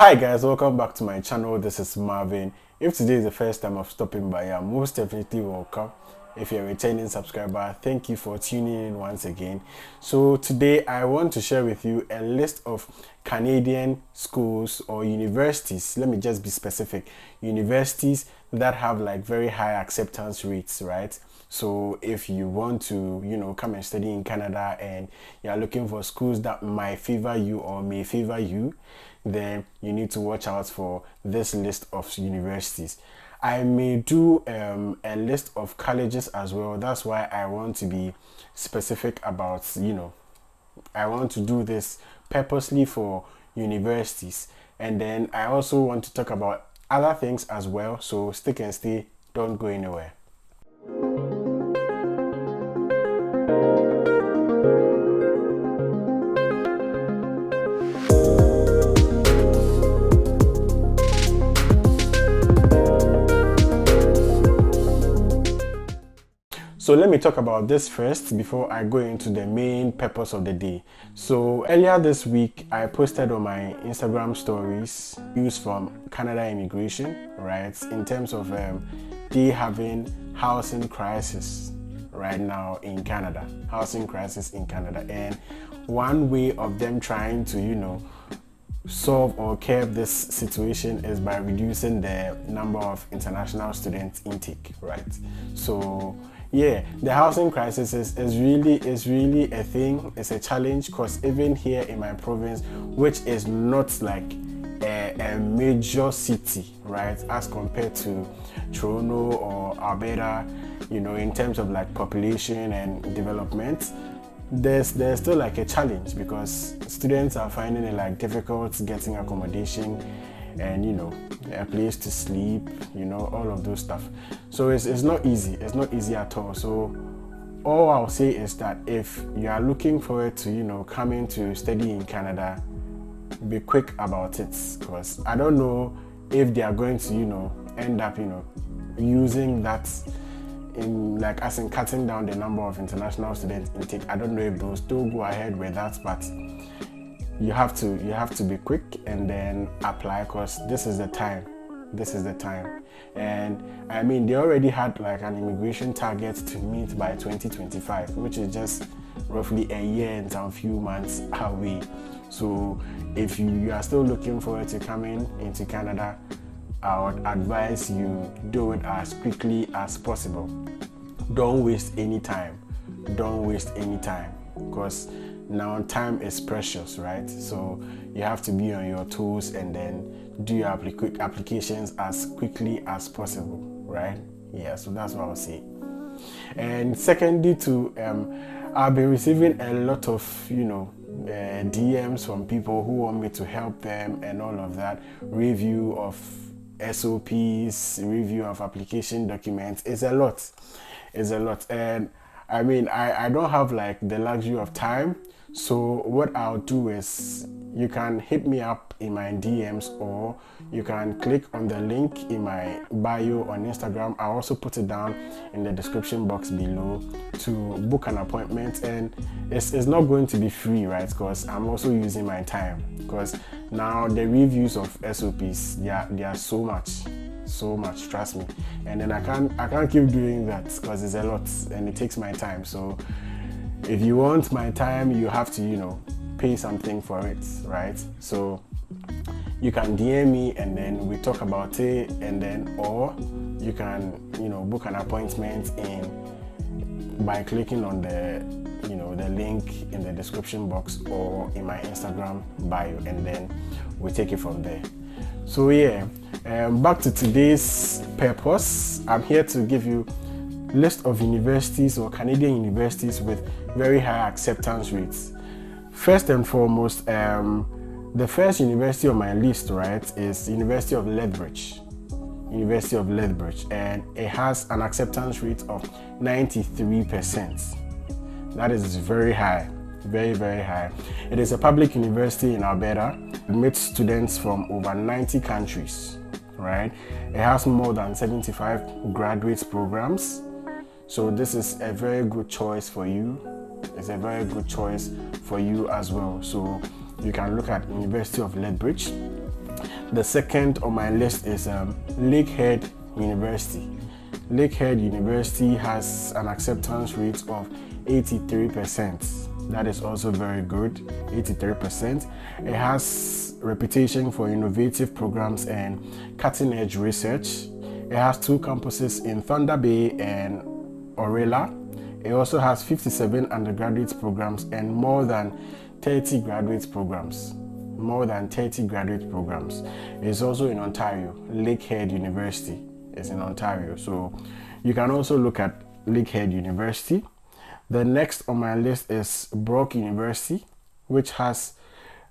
Hi guys, welcome back to my channel. This is Marvin. If today is the first time of stopping by, you're most definitely welcome. If you're a returning subscriber, thank you for tuning in once again. So today I want to share with you a list of Canadian schools or universities. Let me just be specific. Universities that have like very high acceptance rates, right? So if you want to, come and study in Canada and you're looking for schools that might favor you or may favor you, then you need to watch out for this list of universities. I may do a list of colleges as well. That's why I want to be specific about, I want to do this purposely for universities. And then I also want to talk about other things as well. So stick and stay, don't go anywhere. So let me talk about this first before I go into the main purpose of the day. So earlier this week, I posted on my Instagram stories news from Canada Immigration, right? In terms of they having housing crisis right now in Canada, housing crisis in Canada. And one way of them trying to, solve or curb this situation is by reducing the number of international student intake, right? So yeah, the housing crisis is really a thing. It's a challenge because even here in my province, which is not like a major city, right, as compared to Toronto or Alberta, in terms of like population and development, there's still like a challenge because students are finding it like difficult getting accommodation and a place to sleep, all of those stuff. So it's not easy. It's not easy at all. So all I'll say is that if you are looking forward to coming to study in Canada, be quick about it, because I don't know if they are going to end up using that in cutting down the number of international student intake. I don't know if they'll still go ahead with that, but you have to be quick and then apply, because this is the time. And I mean, they already had like an immigration target to meet by 2025, which is just roughly a year and some few months away. So if you are still looking forward to coming into Canada, I would advise you do it as quickly as possible. Don't waste any time, because now time is precious, right? So you have to be on your toes and then do your applications as quickly as possible, right? Yeah, so that's what I'll say. And secondly, I've been receiving a lot of DMs from people who want me to help them and all of that. Review of SOPs, review of application documents. It's a lot, and I mean, I don't have like the luxury of time. So what I'll do is you can hit me up in my DMs, or you can click on the link in my bio on Instagram. I'll also put it down in the description box below to book an appointment. And it's not going to be free, right? Because I'm also using my time, because now the reviews of SOPs, they are so much, trust me. And then I can't keep doing that because it's a lot and it takes my time. So if you want my time, you have to pay something for it, right? So you can DM me and then we talk about it, and then or you can book an appointment by clicking on the the link in the description box or in my Instagram bio, and then we take it from there. So yeah, back to today's purpose. I'm here to give you list of universities or Canadian universities with very high acceptance rates. First and foremost, the first university on my list, right, is University of Lethbridge, and it has an acceptance rate of 93%. That is very high, very high. It is a public university in Alberta. It admits students from over 90 countries, right? It has more than 75 graduate programs. So this is a very good choice for you. It's a very good choice for you as well. So you can look at University of Lethbridge. The second on my list is Lakehead University. Lakehead University has an acceptance rate of 83%. That is also very good, 83%. It has reputation for innovative programs and cutting-edge research. It has 2 campuses in Thunder Bay and Orilla. It also has 57 undergraduate programs and more than 30 graduate programs. It's also in Ontario. Lakehead University is in Ontario. So you can also look at Lakehead University. The next on my list is Brock University, which has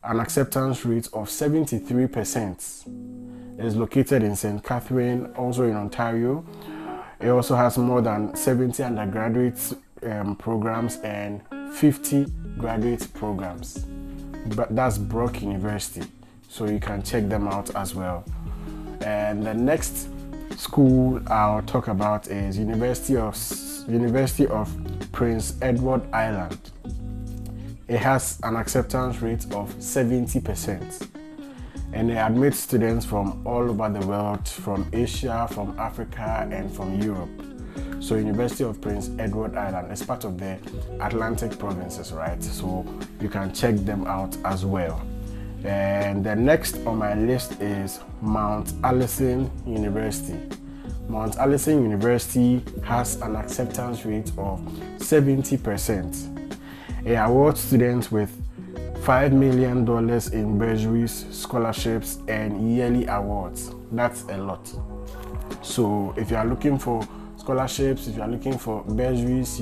an acceptance rate of 73%. It is located in St. Catherine, also in Ontario. It also has more than 70 undergraduate programs and 50 graduate programs. But that's Brock University, so you can check them out as well. And the next school I'll talk about is University of Prince Edward Island. It has an acceptance rate of 70%, and it admits students from all over the world, from Asia, from Africa, and from Europe. So University of Prince Edward Island is part of the Atlantic provinces, right? So you can check them out as well. And the next on my list is Mount Allison University. Mount Allison University has an acceptance rate of 70%. It awards students with $5 million in bursaries, scholarships, and yearly awards. That's a lot. So if you are looking for scholarships, if you are looking for bursaries,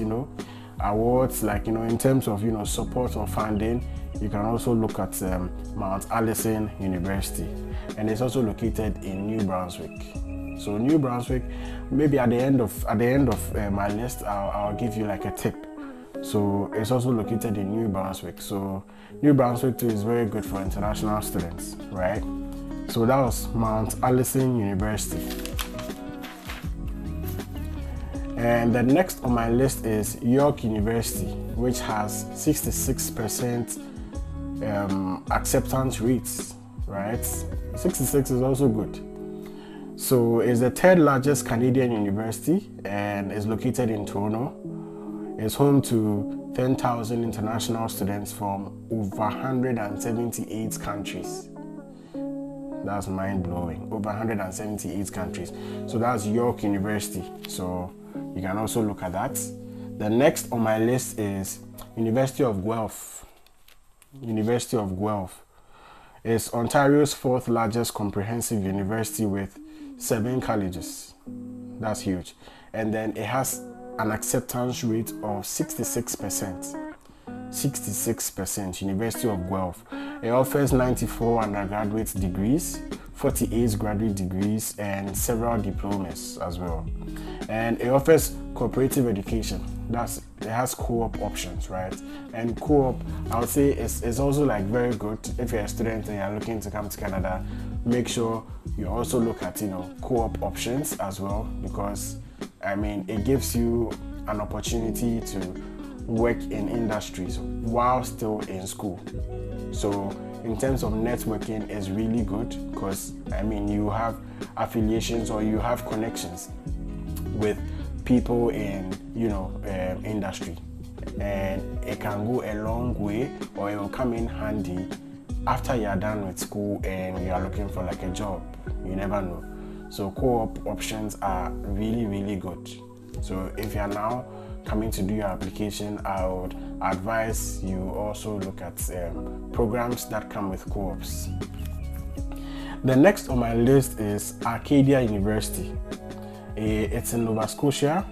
awards, like, in terms of, support or funding, you can also look at Mount Allison University. And it's also located in New Brunswick. So New Brunswick, maybe at the end of my list, I'll give you like a tip. So it's also located in New Brunswick. So New Brunswick too is very good for international students, right? So that was Mount Allison University. And the next on my list is York University, which has 66% acceptance rates, right? 66 is also good. So it's the 3rd largest Canadian university and is located in Toronto. It's home to 10,000 international students from over 178 countries. That's mind-blowing. Over 178 countries. So that's York University. So you can also look at that. The next on my list is University of Guelph. University of Guelph is Ontario's 4th largest comprehensive university with 7 colleges. That's huge. And then it has an acceptance rate of 66%. 66%. University of Guelph. It offers 94 undergraduate degrees, 48 graduate degrees, and several diplomas as well. And it offers cooperative education. It has co-op options, right? And co-op, I would say, is also like very good if you're a student and you're looking to come to Canada. Make sure you also look at co-op options as well, because it gives you an opportunity to work in industries while still in school. So in terms of networking, it's really good because you have affiliations or you have connections with people in industry, and it can go a long way, or it will come in handy after you're done with school and you're looking for like a job. You never know. So co-op options are really, really good. So if you're now coming to do your application, I would advise you also look at programs that come with co-ops. The next on my list is Arcadia University. It's in Nova Scotia,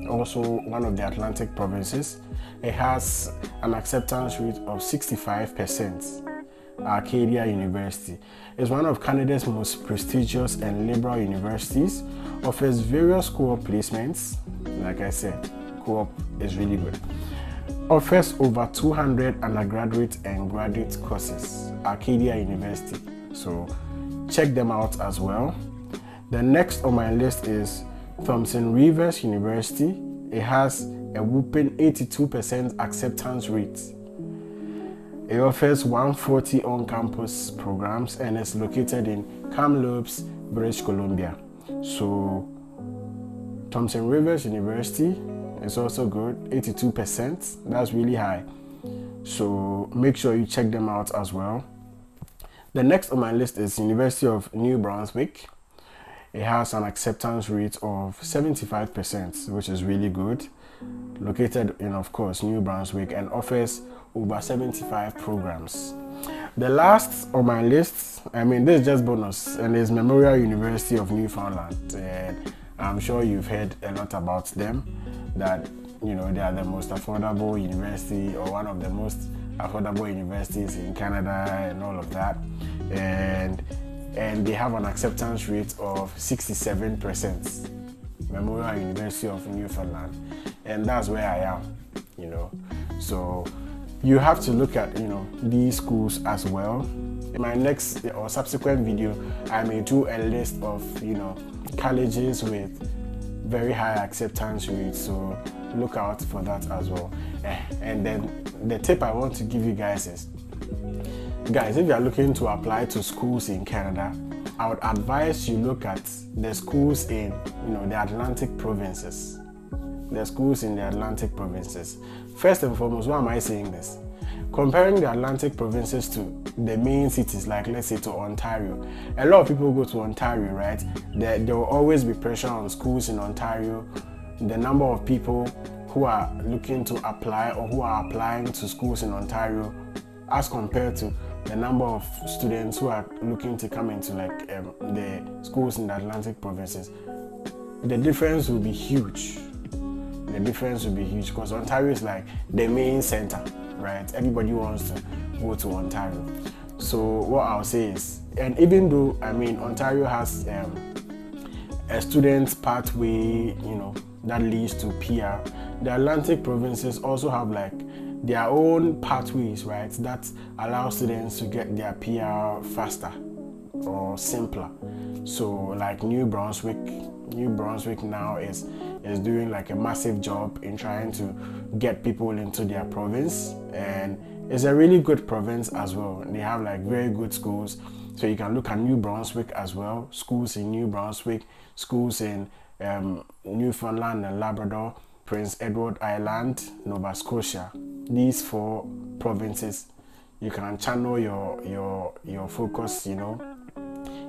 also one of the Atlantic provinces. It has an acceptance rate of 65%. Arcadia University is one of Canada's most prestigious and liberal universities, offers various co-op placements. Like I said, co-op is really good. Offers over 200 undergraduate and graduate courses. Arcadia University. So check them out as well. The next on my list is Thompson Rivers University. It has a whopping 82% acceptance rate. It offers 140 on-campus programs and is located in Kamloops, British Columbia. So Thompson Rivers University is also good, 82%. That's really high. So make sure you check them out as well. The next on my list is University of New Brunswick. It has an acceptance rate of 75%, which is really good. Located in, of course, New Brunswick, and offers over 75 programs. The last on my list, this is just bonus, and is Memorial University of Newfoundland. And I'm sure you've heard a lot about them, that they are the most affordable university, or one of the most affordable universities in Canada and all of that. And they have an acceptance rate of 67%. Memorial University of Newfoundland, and that's where I am, So you have to look at, these schools as well. In my next or subsequent video, I may do a list of, colleges with very high acceptance rates, so look out for that as well. And then the tip I want to give you guys is, guys, if you are looking to apply to schools in Canada, I would advise you look at the schools in, the Atlantic provinces. The schools in the Atlantic provinces. First and foremost, why am I saying this? Comparing the Atlantic provinces to the main cities, like let's say to Ontario. A lot of people go to Ontario, right? There will always be pressure on schools in Ontario. The number of people who are looking to apply or who are applying to schools in Ontario as compared to the number of students who are looking to come into the schools in the Atlantic provinces, the difference will be huge. The difference will be huge because Ontario is like the main center, right? Everybody wants to go to Ontario. So what I'll say is, and even though Ontario has a student pathway, that leads to PR, the Atlantic provinces also have their own pathways, right, that allow students to get their PR faster or simpler. So like New Brunswick now is doing a massive job in trying to get people into their province, and it's a really good province as well. They have very good schools, so you can look at New Brunswick as well. Schools in New Brunswick, schools in Newfoundland and Labrador, Prince Edward Island, Nova Scotia. These 4 provinces, you can channel your focus,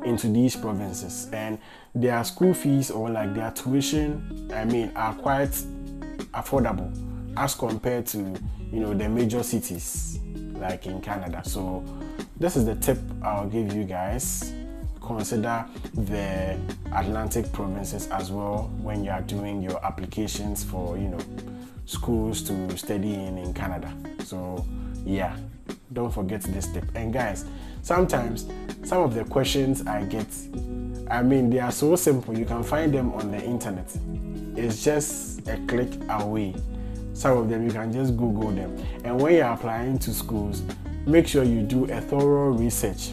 into these provinces, and their school fees or their tuition, are quite affordable as compared to the major cities like in Canada. So this is the tip I'll give you guys. Consider the Atlantic provinces as well when you are doing your applications for schools to study in Canada. So yeah, don't forget this tip. And guys, sometimes some of the questions I get, they are so simple. You can find them on the internet. It's just a click away. Some of them you can just Google them. And when you're applying to schools, make sure you do a thorough research.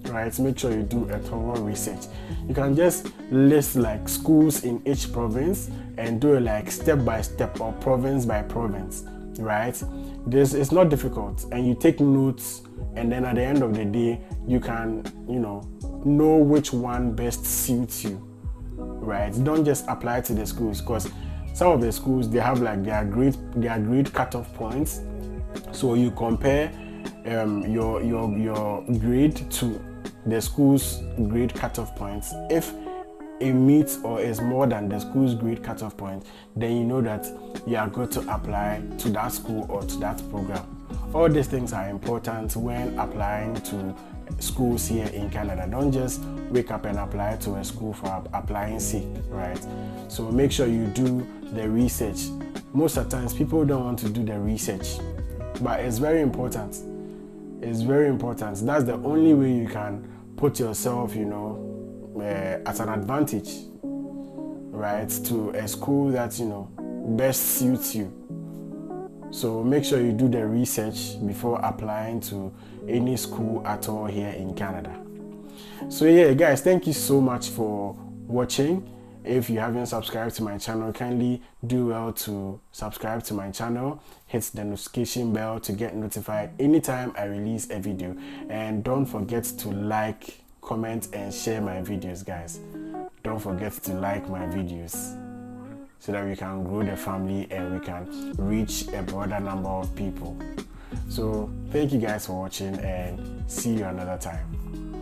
Right? Make sure you do a thorough research. You can just list schools in each province and do it step by step or province by province, right? It's not difficult, and you take notes, and then at the end of the day, you can know which one best suits you, right? Don't just apply to the schools, because some of the schools, they have their grade cutoff points, so you compare your grade to the school's grade cutoff points. If it meets or is more than the school's grade cutoff point, then you know that you are going to apply to that school or to that program. All these things are important when applying to schools here in Canada. Don't just wake up and apply to a school for applying sake, right? So make sure you do the research. Most of the times people don't want to do the research, but it's very important. It's very important. That's the only way you can put yourself, at an advantage, right, to a school that, best suits you. So make sure you do the research before applying to any school at all here in Canada. So yeah, guys, thank you so much for watching. If you haven't subscribed to my channel, kindly do well to subscribe to my channel, hit the notification bell to get notified anytime I release a video, and don't forget to like, comment and share my videos, guys. Don't forget to like my videos so that we can grow the family and we can reach a broader number of people. So thank you guys for watching, and see you another time.